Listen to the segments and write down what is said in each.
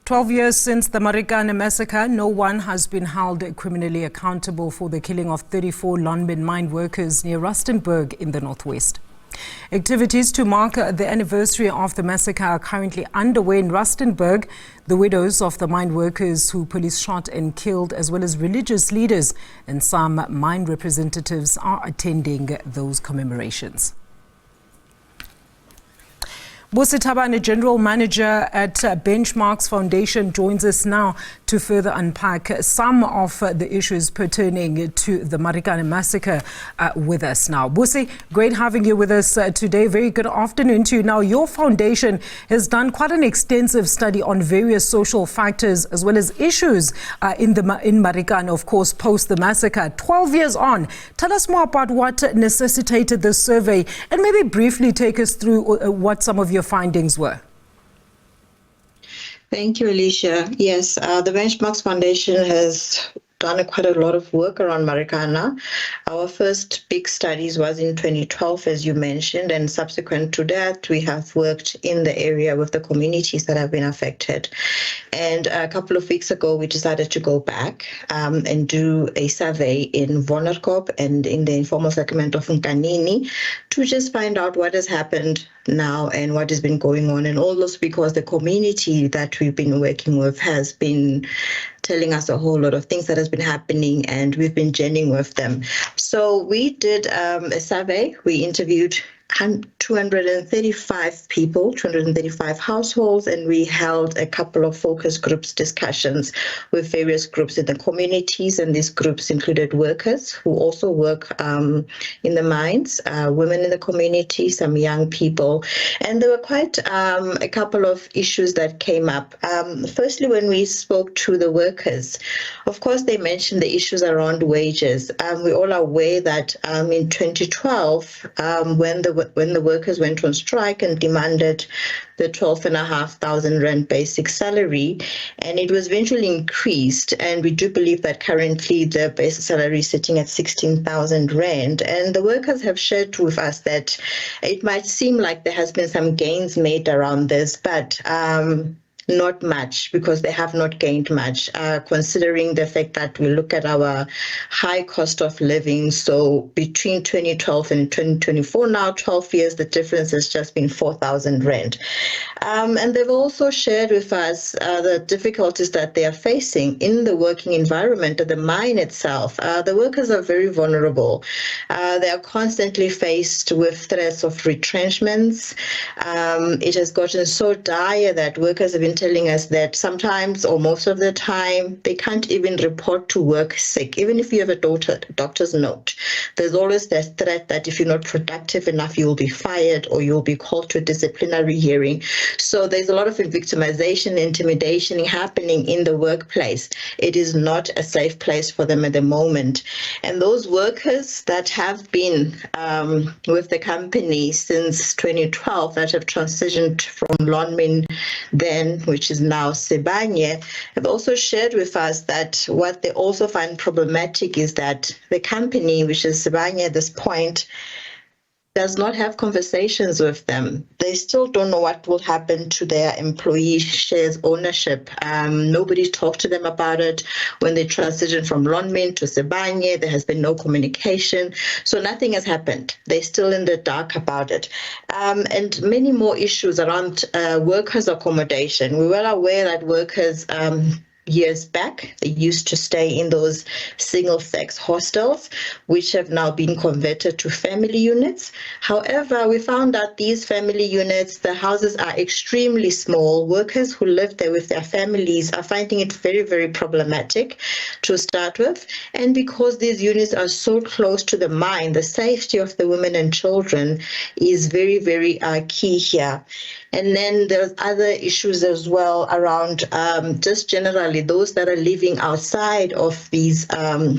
12 years since the Marikana Massacre, no one has been held criminally accountable for the killing of 34 Lonmin mine workers near Rustenburg in the northwest. Activities to mark the anniversary of the massacre are currently underway in Rustenburg. The widows of the mine workers who police shot and killed, as well as religious leaders and some mine representatives, are attending those commemorations. Busi Thabane, General Manager at Benchmarks Foundation, joins us now to further unpack some of the issues pertaining to the Marikana Massacre with us now. Busi, great having you with us today. Very good afternoon to you. Now, your foundation has done quite an extensive study on various social factors as well as issues in Marikana, of course, post the massacre. 12 years on, tell us more about what necessitated this survey and maybe briefly take us through what some of your findings were. Thank you, Alicia. Yes, the Benchmarks Foundation has done quite a lot of work around Marikana. Our first big studies was in 2012, as you mentioned, and subsequent to that, we have worked in the area with the communities that have been affected. And a couple of weeks ago, we decided to go back and do a survey in Wonderkop and in the informal settlement of Nkanini to just find out what has happened now and what has been going on. And all this because the community that we've been working with has been telling us a whole lot of things that has been happening, and we've been journeying with them. So we did a survey. We interviewed 235 people, 235 households, and we held a couple of focus groups discussions with various groups in the communities, and these groups included workers who also work in the mines, women in the community, some young people, and there were quite a couple of issues that came up. Firstly, when we spoke to the workers, of course, they mentioned the issues around wages. We're all aware that in 2012, when the workers went on strike and demanded the 12,500 rand basic salary, and it was eventually increased, and we do believe that currently the basic salary is sitting at 16,000 rand, and the workers have shared with us that it might seem like there has been some gains made around this, but not much, because they have not gained much, considering the fact that we look at our high cost of living. So between 2012 and 2024, now 12 years, the difference has just been 4,000 rand. And they've also shared with us the difficulties that they are facing in the working environment of the mine itself. The workers are very vulnerable. They are constantly faced with threats of retrenchments. It has gotten so dire that workers have been telling us that sometimes, or most of the time, they can't even report to work sick. Even if you have a doctor's note, there's always that threat that if you're not productive enough, you'll be fired or you'll be called to a disciplinary hearing. So there's a lot of victimization, intimidation happening in the workplace. It is not a safe place for them at the moment. And those workers that have been with the company since 2012, that have transitioned from Lonmin then, which is now Thabane, have also shared with us that what they also find problematic is that the company, which is Thabane at this point, does not have conversations with them. They still don't know what will happen to their employee shares ownership. Nobody talked to them about it. When they transitioned from Lonmin to Thabane, there has been no communication. So nothing has happened. They're still in the dark about it. And many more issues around workers' accommodation. We're well aware that workers years back, they used to stay in those single-sex hostels, which have now been converted to family units. However, we found that these family units, the houses are extremely small. Workers who live there with their families are finding it very, very problematic to start with. And because these units are so close to the mine, the safety of the women and children is very, very key here. And then there's other issues as well around just generally those that are living outside of these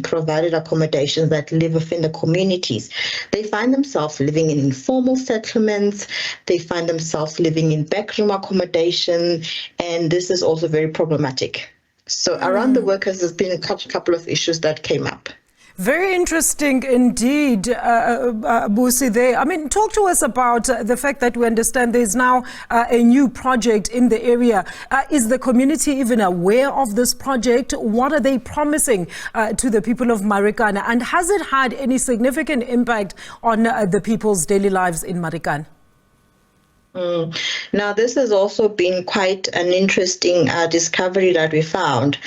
provided accommodations that live within the communities. They find themselves living in informal settlements. They find themselves living in backroom accommodation. And this is also very problematic. So around the workers, there's been a couple of issues that came up. Very interesting indeed, Busi there. I mean, talk to us about the fact that we understand there's now a new project in the area. Is the community even aware of this project? What are they promising to the people of Marikana? And has it had any significant impact on the people's daily lives in Marikana? Now, this has also been quite an interesting discovery that we found.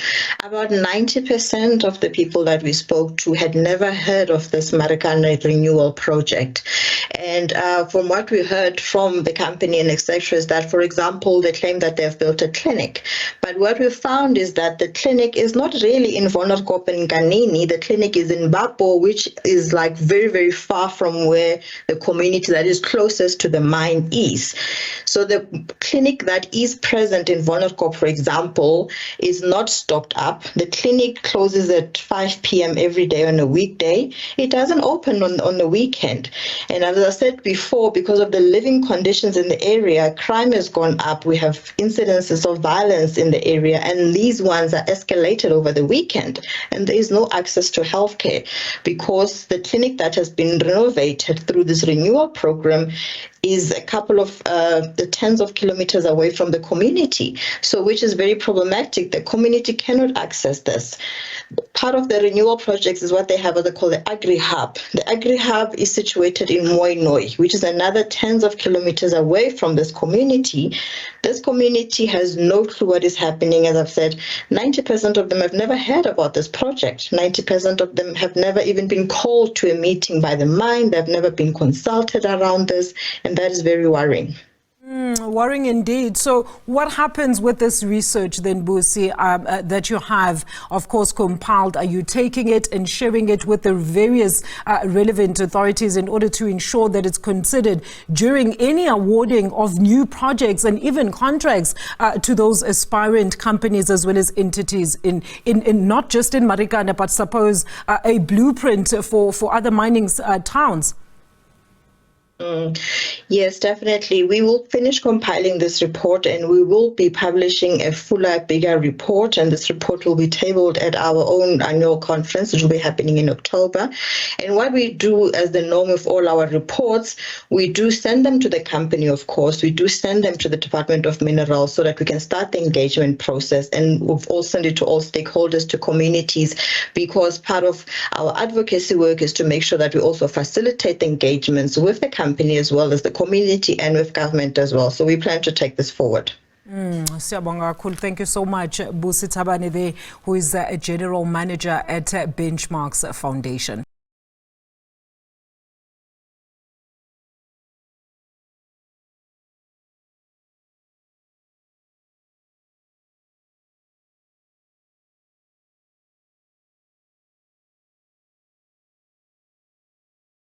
About 90% of the people that we spoke to had never heard of this Marikana renewal project. And from what we heard from the company and etc. is that, for example, they claim that they've built a clinic. But what we found is that the clinic is not really in Vonderkop and Ganini. The clinic is in Bapo, which is like very, very far from where the community that is closest to the mine is. So the clinic that is present in Vonderkop, for example, is not stocked up. The clinic closes at 5 p.m. every day on a weekday. It doesn't open on the weekend. And as I said before, because of the living conditions in the area, crime has gone up. We have incidences of violence in the area, and these ones are escalated over the weekend. And there is no access to healthcare because the clinic that has been renovated through this renewal program is a couple of the tens of kilometers away from the community, so which is very problematic. The community cannot access this. Part of the renewal projects is what they have, what they call the Agri-Hub. The Agri-Hub is situated in Moinoi, which is another tens of kilometers away from this community. This community has no clue what is happening. As I've said, 90% of them have never heard about this project. 90% of them have never even been called to a meeting by the mine. They've never been consulted around this, and that is very worrying. Worrying indeed. So what happens with this research then, Busi, that you have, of course, compiled? Are you taking it and sharing it with the various relevant authorities in order to ensure that it's considered during any awarding of new projects and even contracts to those aspirant companies as well as entities in not just in Marikana, but suppose a blueprint for other mining towns? Yes, definitely. We will finish compiling this report and we will be publishing a fuller, bigger report. And this report will be tabled at our own annual conference, which will be happening in October. And what we do as the norm of all our reports, we do send them to the company, of course. We do send them to the Department of Minerals so that we can start the engagement process. And we've all sent it to all stakeholders, to communities, because part of our advocacy work is to make sure that we also facilitate the engagements with the company as well as the community and with government as well. So we plan to take this forward. Thank you so much, Busi Thabane, who is a General Manager at Benchmarks Foundation.